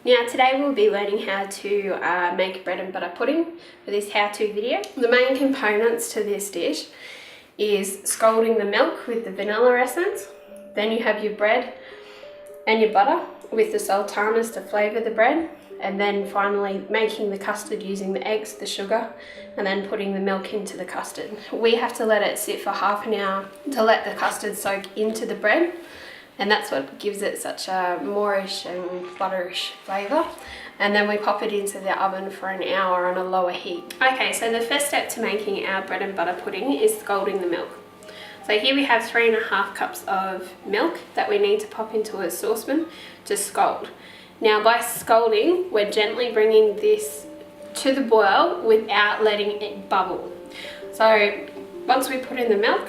Now today we'll be learning how to make bread and butter pudding for this how-to video. The main components to this dish is scalding the milk with the vanilla essence. Then you have your bread and your butter with the sultanas to flavour the bread. And then finally making the custard using the eggs, the sugar, and then putting the milk into the custard. We have to let it sit for half an hour to let the custard soak into the bread. And that's what gives it such a moreish and butterish flavour. And then we pop it into the oven for an hour on a lower heat. Okay, so the first step to making our bread and butter pudding is scalding the milk. So here we have 3.5 cups of milk that we need to pop into a saucepan to scald. Now by scalding, we're gently bringing this to the boil without letting it bubble. So once we put in the milk,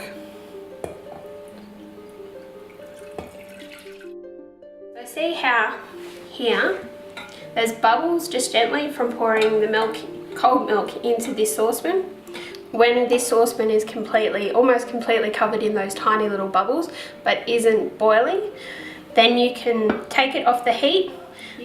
see how here there's bubbles just gently from pouring the milk, cold milk, into this saucepan. When this saucepan is almost completely covered in those tiny little bubbles but isn't boiling, then you can take it off the heat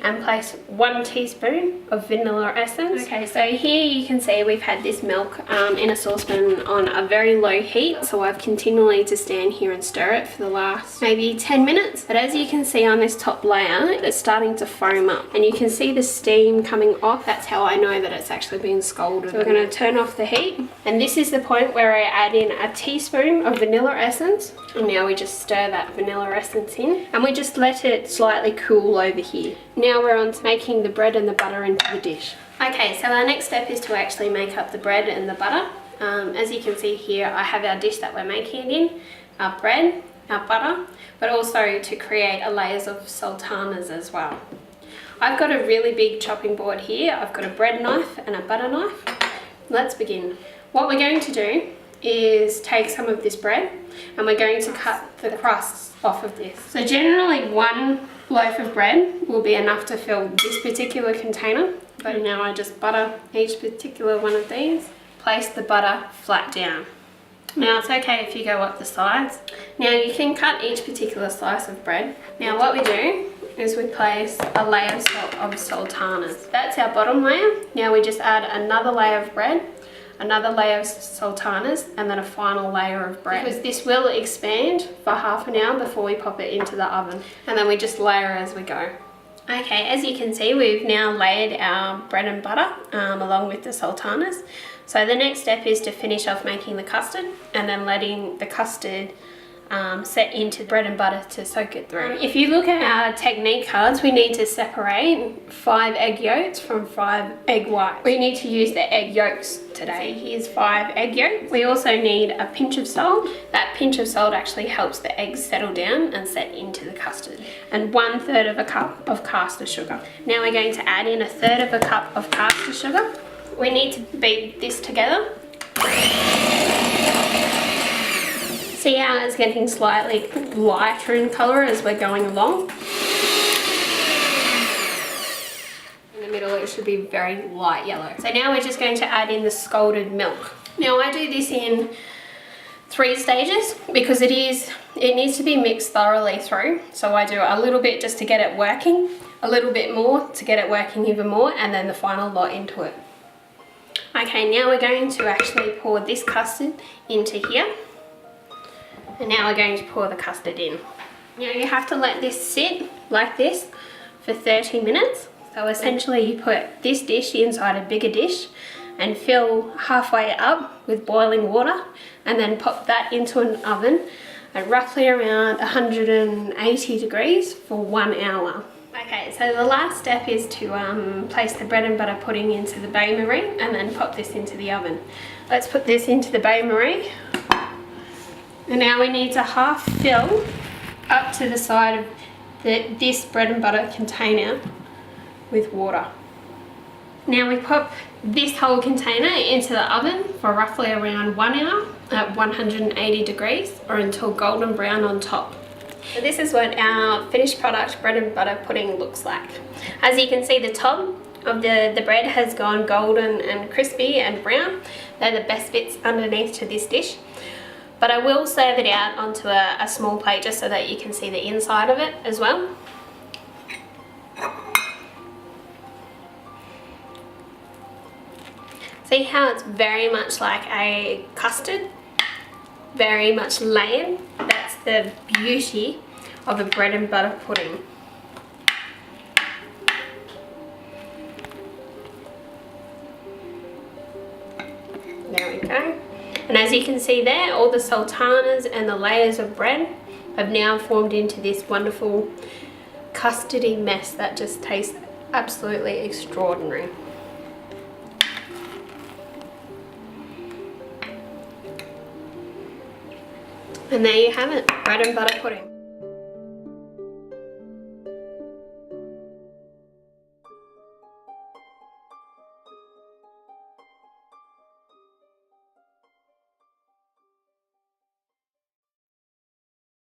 and place 1 teaspoon of vanilla essence. Okay, so here you can see we've had this milk in a saucepan on a very low heat, so I've continually to stand here and stir it for the last maybe 10 minutes. But as you can see on this top layer, it's starting to foam up and you can see the steam coming off. That's how I know that it's actually been scalded. So we're going to turn off the heat, and this is the point where I add in a teaspoon of vanilla essence. And now we just stir that vanilla essence in and we just let it slightly cool over here. Now we're on to making the bread and the butter into the dish. Okay, so our next step is to actually make up the bread and the butter. As you can see here, I have our dish that we're making it in, our bread, our butter, but also to create a layers of sultanas as well. I've got a really big chopping board here. I've got a bread knife and a butter knife. Let's begin. What we're going to do is take some of this bread and we're going to cut the crusts off of this. So generally 1 loaf of bread will be enough to fill this particular container, but now I just butter each particular one of these. Place the butter flat down. Now it's okay if you go up the sides. Now you can cut each particular slice of bread. Now what we do is we place a layer of sultanas. That's our bottom layer. Now we just add another layer of bread, another layer of sultanas, and then a final layer of bread. Because this will expand for half an hour before we pop it into the oven. And then we just layer as we go. Okay, as you can see, we've now layered our bread and butter along with the sultanas. So the next step is to finish off making the custard and then letting the custard set into bread and butter to soak it through. If you look at our technique cards, we need to separate 5 egg yolks from 5 egg whites. We need to use the egg yolks today. So here's 5 egg yolks. We also need a pinch of salt. That pinch of salt actually helps the eggs settle down and set into the custard. And 1/3 of a cup of caster sugar. Now we're going to add in 1/3 of a cup of caster sugar. We need to beat this together. See how it's getting slightly lighter in colour as we're going along. In the middle it should be very light yellow. So now we're just going to add in the scalded milk. Now I do this in 3 stages because it needs to be mixed thoroughly through. So I do a little bit just to get it working, a little bit more to get it working even more, and then the final lot into it. Okay, now we're going to actually pour this custard into here. And now we're going to pour the custard in. Now you have to let this sit like this for 30 minutes. So essentially you put this dish inside a bigger dish and fill halfway up with boiling water and then pop that into an oven at roughly around 180 degrees for 1 hour. Okay, so the last step is to place the bread and butter pudding into the bain-marie and then pop this into the oven. Let's put this into the bain-marie. And now we need to half fill up to the side of this bread and butter container with water. Now we pop this whole container into the oven for roughly around 1 hour at 180 degrees or until golden brown on top. So this is what our finished product bread and butter pudding looks like. As you can see, the top of the bread has gone golden and crispy and brown. They're the best bits underneath to this dish. But I will serve it out onto a small plate just so that you can see the inside of it as well. See how it's very much like a custard? Very much layered. That's the beauty of a bread and butter pudding. There we go. And as you can see there, all the sultanas and the layers of bread have now formed into this wonderful custardy mess that just tastes absolutely extraordinary. And there you have it, bread and butter pudding.